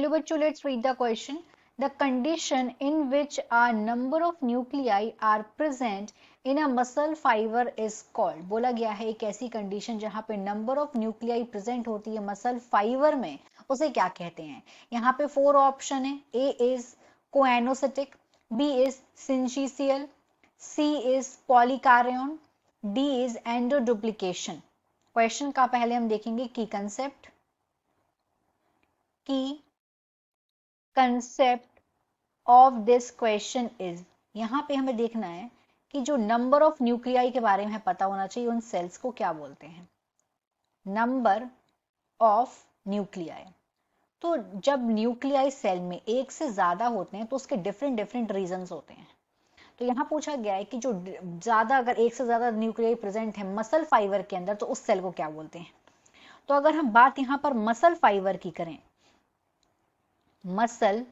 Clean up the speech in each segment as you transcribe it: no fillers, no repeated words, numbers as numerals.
चलो बच्चों, let's read the question. The condition in which a number of nuclei are present in a muscle fiber is called. बोला गया है एक ऐसी कंडीशन जहां पे नंबर ऑफ न्यूक्लियाई प्रेजेंट होती है मसल फाइबर में, उसे क्या कहते हैं. यहाँ पे 4 ऑप्शन है. A is coenocytic, B is syncytial, C is polykaryon, D is endoduplication. Question का पहले हम देखेंगे की concept. Key concept of this question is, यहां पे हमें देखना है कि जो नंबर ऑफ न्यूक्लियाई के बारे में पता होना चाहिए, उन सेल्स को क्या बोलते हैं. Number of nuclei. तो जब न्यूक्लियाई सेल में एक से ज्यादा होते हैं तो उसके डिफरेंट डिफरेंट रीजंस होते हैं. तो यहां पूछा गया है कि जो ज्यादा, अगर एक से ज्यादा न्यूक्लियाई प्रेजेंट है मसल फाइबर के अंदर, तो उस सेल को क्या बोलते हैं. तो अगर हम बात यहां पर मसल फाइबर की करें, मसल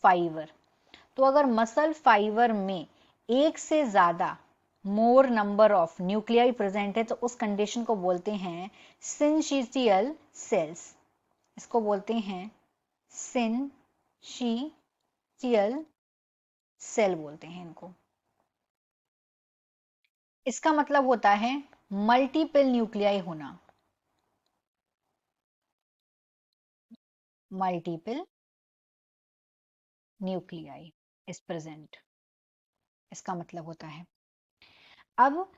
फाइबर, तो अगर मसल फाइबर में एक से ज्यादा, मोर नंबर ऑफ न्यूक्लियाई प्रेजेंट है, तो उस कंडीशन को बोलते हैं सिंचिशियल सेल्स. इसको बोलते हैं सिंचिशियल सेल बोलते हैं इनको. इसका मतलब होता है मल्टीपल न्यूक्लियाई होना. मल्टीपल न्यूक्लियाई इज प्रेजेंट, इसका मतलब होता है. अब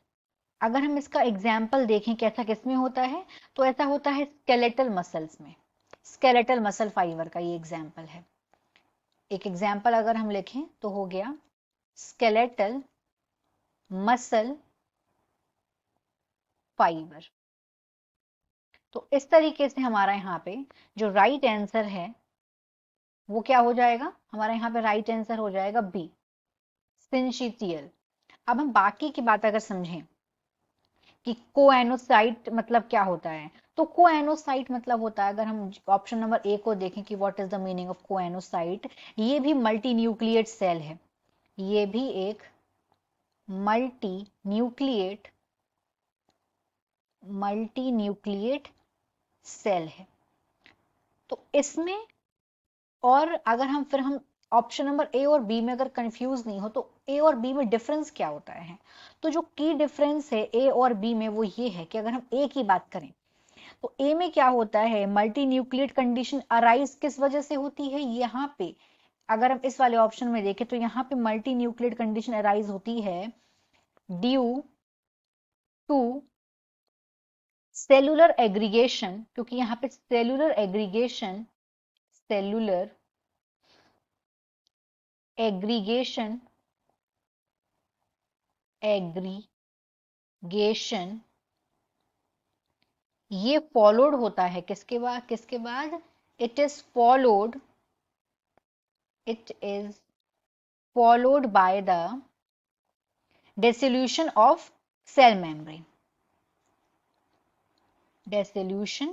अगर हम इसका एग्जाम्पल देखें कैसा किसमें होता है, तो ऐसा होता है स्केलेटल मसल्स में. स्केलेटल मसल फाइबर का ये एग्जाम्पल है. एक एग्जाम्पल अगर हम लिखें तो हो गया स्केलेटल मसल फाइबर. तो इस तरीके से हमारा यहाँ पे जो राइट आंसर है वो क्या हो जाएगा, हमारा यहाँ पे राइट आंसर हो जाएगा बी, सिंचिशियल. अब हम बाकी की बात अगर समझें कि कोएनोसाइट मतलब क्या होता है, तो कोएनोसाइट मतलब होता है, अगर हम ऑप्शन नंबर ए को देखें कि what is the meaning of choanocyte, ये भी मल्टी न्यूक्लिएट सेल है. ये भी एक मल्टी न्यूक्लिएट सेल है. तो इसमें, और अगर हम ऑप्शन नंबर ए और बी में अगर कंफ्यूज नहीं हो, तो ए और बी में डिफरेंस क्या होता है. तो जो की डिफरेंस है ए और बी में वो ये है कि अगर हम ए की बात करें तो ए में क्या होता है, मल्टी न्यूक्लिएट कंडीशन अराइज किस वजह से होती है. यहाँ पे अगर हम इस वाले ऑप्शन में देखें तो यहाँ पे मल्टी न्यूक्लिएट कंडीशन अराइज होती है ड्यू टू सेलुलर एग्रीगेशन, क्योंकि यहाँ पे सेलुलर एग्रीगेशन ये फॉलोड होता है किसके बाद it is followed by the dissolution of cell membrane. Dissolution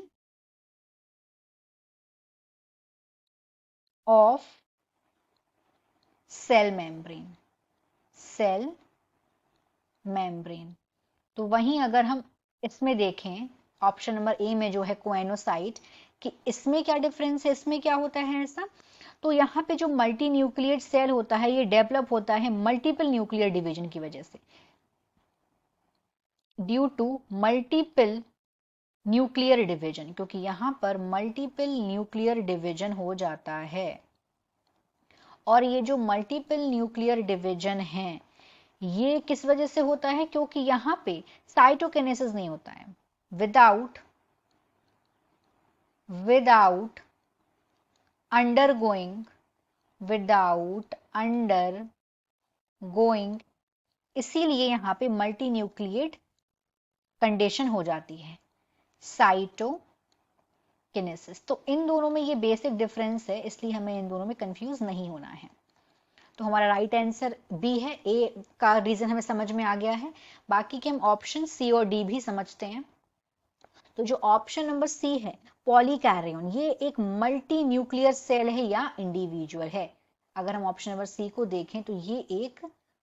of cell membrane. Cell membrane. तो वहीं अगर हम इसमें देखें ऑप्शन नंबर ए में जो है कोएनोसाइट, कि इसमें क्या डिफरेंस है, इसमें क्या होता है ऐसा, तो यहाँ पे जो मल्टी न्यूक्लिएट सेल होता है ये डेवलप होता है मल्टीपल न्यूक्लियर डिवीजन की वजह से. Due to multiple nuclear division, क्योंकि यहां पर मल्टीपल न्यूक्लियर डिवीजन हो जाता है. और ये जो मल्टीपल न्यूक्लियर डिवीजन है ये किस वजह से होता है, क्योंकि यहां पे साइटोकिनेसिस नहीं होता है. विदाउट अंडरगोइंग, इसीलिए यहां पे मल्टी न्यूक्लिएट कंडीशन हो जाती है, साइटोकिनेसिस. तो इन दोनों में ये बेसिक डिफरेंस है, इसलिए हमें इन दोनों में कंफ्यूज नहीं होना है. तो हमारा राइट आंसर बी है. ए का रीजन हमें समझ में आ गया है, बाकी के हम ऑप्शन सी और डी भी समझते हैं. तो जो ऑप्शन नंबर सी है पॉलीकैरियन, ये एक मल्टी न्यूक्लियर सेल है या इंडिविजुअल है. अगर हम ऑप्शन नंबर सी को देखें तो ये एक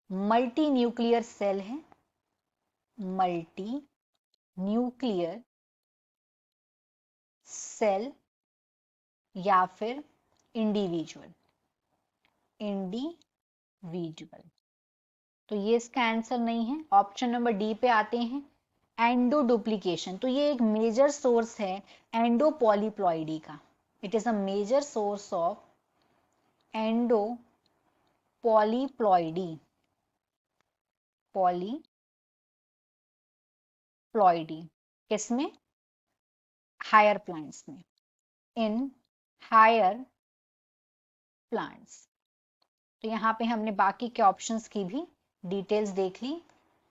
मल्टी न्यूक्लियर सेल है, मल्टी न्यूक्लियर सेल या फिर इंडिविजुअल, इंडिविजुअल, तो ये इसका आंसर नहीं है। ऑप्शन नंबर डी पे आते हैं, एंडो डुप्लीकेशन। तो ये एक मेजर सोर्स है एंडो पॉलीप्लॉइडी का। It is a major source of endopolyploidy, polyploidy किसमें? हायर प्लांट्स में, इन हायर प्लांट्स। तो यहाँ पे हमने बाकी के ऑप्शंस की भी डिटेल्स देख ली।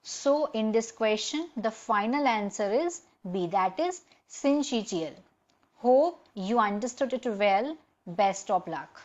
So in this question the final answer is B, that is syncytial. Hope you understood it well. Best of luck.